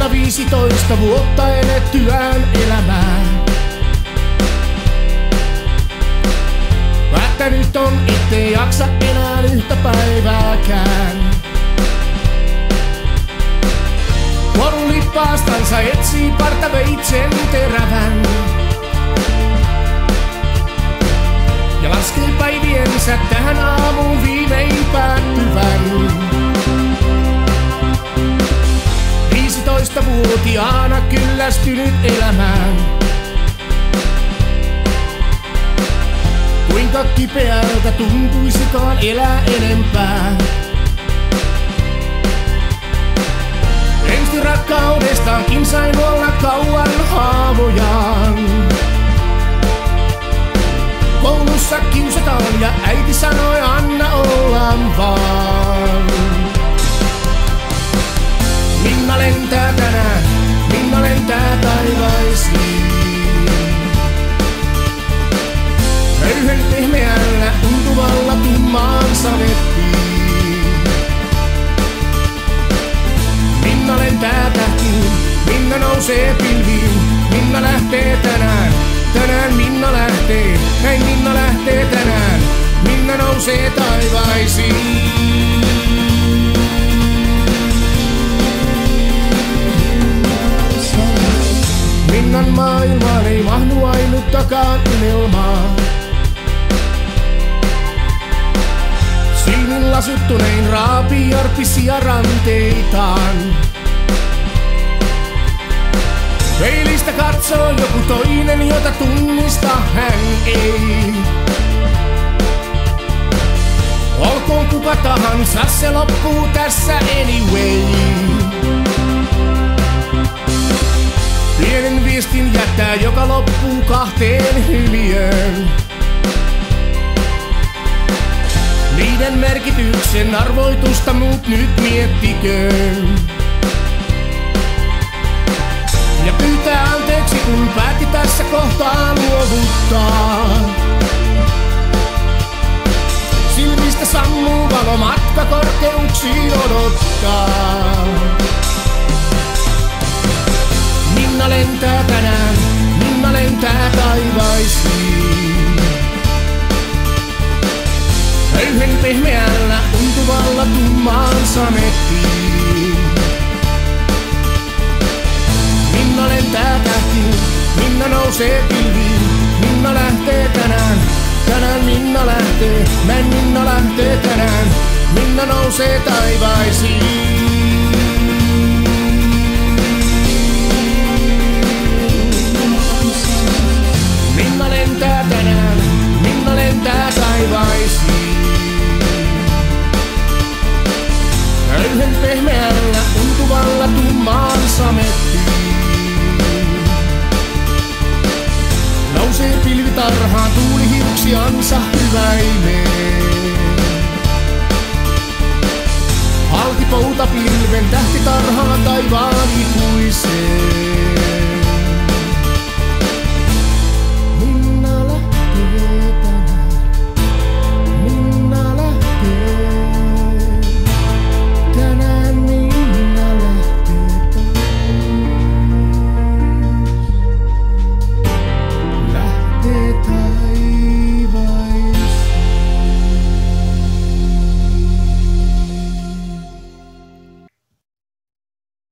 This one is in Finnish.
Minna 15 vuotta elettyään elämää. Päättänyt on, ettei jaksa enää yhtä päivääkään. Korun lippaastansa etsii partaveitsen terävän. Ja laskee päiviensä tähän aamuun viimein päättyvän. 15-vuotiaana kyllästynyt elämään. Kuinka kipeältä tuntuisikaan elää enempää. Ensi rakkaudestakin sain olla kauan haavojaan. Koulussa kiusataan ja äiti sanoi anna olla vaan. Minna lentää tänään, Minna lentää taivaisiin. Höyhen pehmeällä tuntuvalla tummaan samettiin. Minna lentää tähtiin, Minna nousee pilviin. Minna lähtee tänään, tänään Minna lähtee. Näin Minna lähtee tänään, Minna nousee taivaisiin. Minnan maailmaan ei mahdu ainuttakaan unelmaa. Silmin lasuttunein raapii arpisia ranteitaan. Peilistä katsoo joku toinen, jota tunnistaa hän ei. Olkoon kuka tahansa, se loppuu tässä anyway. Pienen viestin jättää, joka loppuu kahteen hymiöön. Niiden merkityksen arvoitusta muut nyt miettiköön. Ja pyytää anteeksi, kun päätti tässä kohtaa luovuttaa. Silmistä sammuu valo, matka korkeuksiin odottaa. Minna lentää tänään, Minna lentää taivaisiin. Höyhen pehmeällä tuntuvalla tummaan samettiin. Minna lentää tähtiin, Minna nousee pilviin. Minna lähtee tänään, tänään Minna lähtee. Näin Minna lähtee tänään, Minna nousee taivaisiin. Minna lentää tänään, Minna lentää taivaisiin. Höyhen pehmeällä tuntuvalla tummaan samettiin. Nousee pilvitarhaan tuuli hiuksiansa hyväilee. Halki poutapilven tähtitarhaan taivaan ikuiseen.